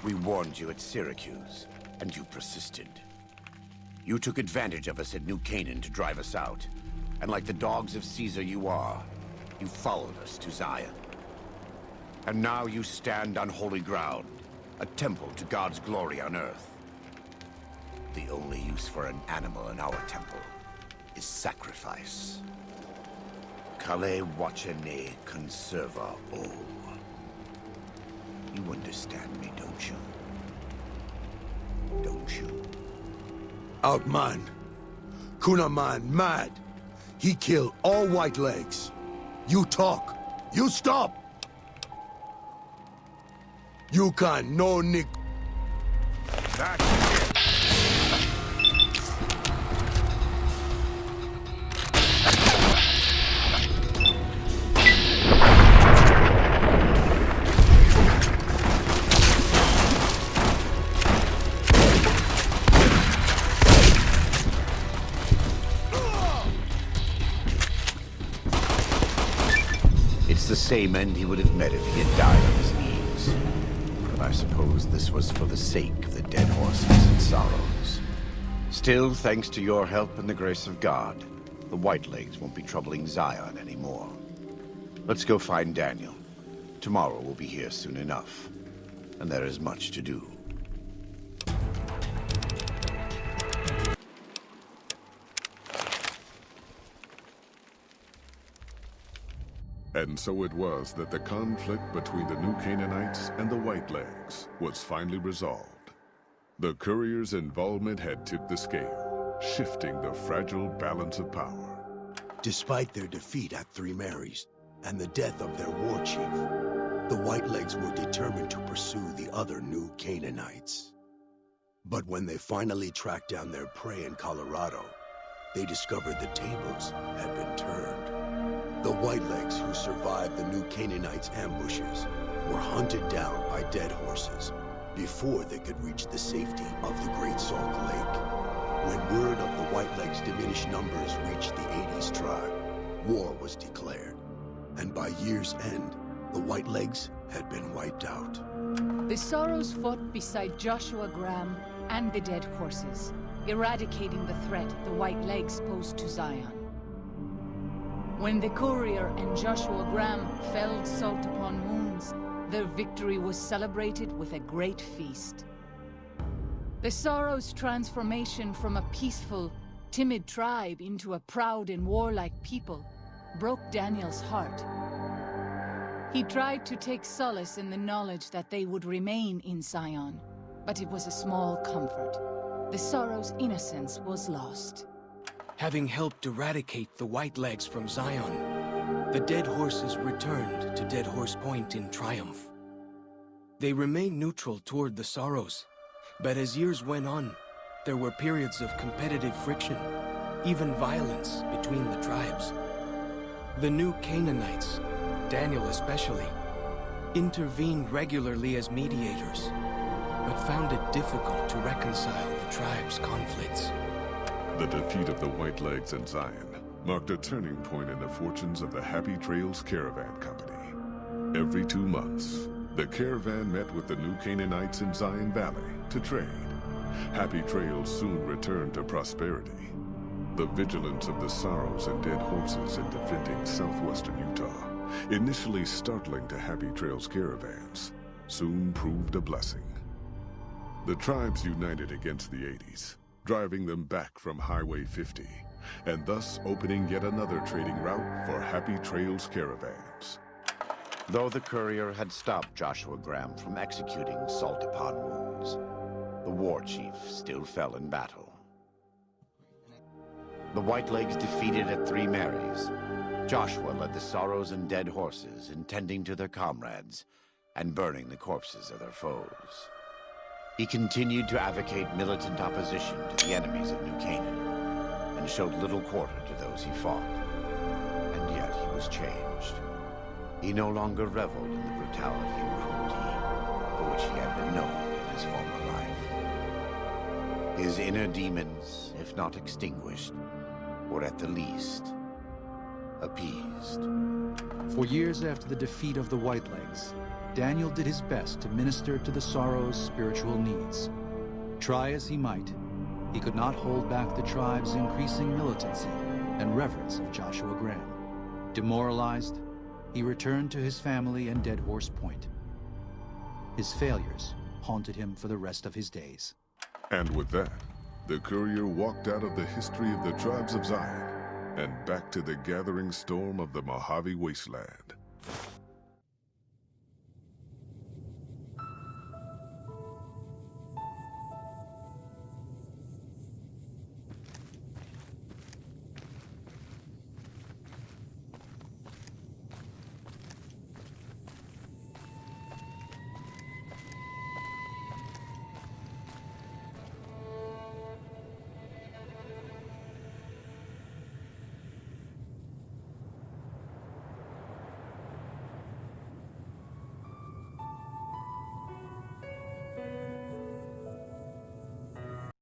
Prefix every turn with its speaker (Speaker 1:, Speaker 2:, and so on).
Speaker 1: We warned you at Syracuse, and you persisted. You took advantage of us at New Canaan to drive us out. And like the dogs of Caesar you are, you followed us to Zion. And now you stand on holy ground, a temple to God's glory on earth. The only use for an animal in our temple is sacrifice. Kale wachene conserva o. You understand me, don't you? Don't you?
Speaker 2: Outman. Kunaman mad. He killed all white legs. You talk. You stop. You can no nick.
Speaker 1: That's it. It's the same end he would have met if he had died on his knees. But I suppose this was for the sake of the dead horses and sorrows. Still, thanks to your help and the grace of God, the Whitelegs won't be troubling Zion anymore. Let's go find Daniel. Tomorrow we'll be here soon enough. And there is much to do.
Speaker 3: And so it was that the conflict between the New Canaanites and the Whitelegs was finally resolved. The courier's involvement had tipped the scale, shifting the fragile balance of power.
Speaker 2: Despite their defeat at Three Marys and the death of their war chief, the Whitelegs were determined to pursue the other New Canaanites. But when they finally tracked down their prey in Colorado, they discovered the tables had been turned. The Whitelegs who survived the New Canaanites' ambushes were hunted down by dead horses before they could reach the safety of the Great Salt Lake. When word of the Whitelegs' diminished numbers reached the 80s tribe, war was declared. And by year's end, the Whitelegs had been wiped out.
Speaker 4: The Sorrows fought beside Joshua Graham and the dead horses, eradicating the threat the Whitelegs posed to Zion. When the courier and Joshua Graham felled Salt upon Wounds, their victory was celebrated with a great feast. The Sorrows' transformation from a peaceful, timid tribe into a proud and warlike people broke Daniel's heart. He tried to take solace in the knowledge that they would remain in Zion, but it was a small comfort. The Sorrows' innocence was lost.
Speaker 5: Having helped eradicate the Whitelegs from Zion, the dead horses returned to Dead Horse Point in triumph. They remained neutral toward the Sorrows, but as years went on, there were periods of competitive friction, even violence between the tribes. The New Canaanites, Daniel especially, intervened regularly as mediators, but found it difficult to reconcile the tribe's conflicts.
Speaker 3: The defeat of the Whitelegs in Zion marked a turning point in the fortunes of the Happy Trails Caravan Company. Every 2 months, the caravan met with the New Canaanites in Zion Valley to trade. Happy Trails soon returned to prosperity. The vigilance of the Sorrows and dead horses in defending southwestern Utah, initially startling to Happy Trails caravans, soon proved a blessing. The tribes united against the 80s, driving them back from Highway 50, and thus opening yet another trading route for Happy Trails caravans.
Speaker 1: Though the courier had stopped Joshua Graham from executing Salt upon Wounds, the war chief still fell in battle. The Whitelegs defeated at Three Marys. Joshua led the Sorrows and dead horses in tending to their comrades and burning the corpses of their foes. He continued to advocate militant opposition to the enemies of New Canaan, and showed little quarter to those he fought. And yet he was changed. He no longer reveled in the brutality and cruelty for which he had been known in his former life. His inner demons, if not extinguished, were at the least appeased.
Speaker 6: For years after the defeat of the Whitelegs, Daniel did his best to minister to the Sorrow's spiritual needs. Try as he might, he could not hold back the tribe's increasing militancy and reverence of Joshua Graham. Demoralized, he returned to his family and Dead Horse Point. His failures haunted him for the rest of his days.
Speaker 3: And with that, the courier walked out of the history of the tribes of Zion and back to the gathering storm of the Mojave Wasteland.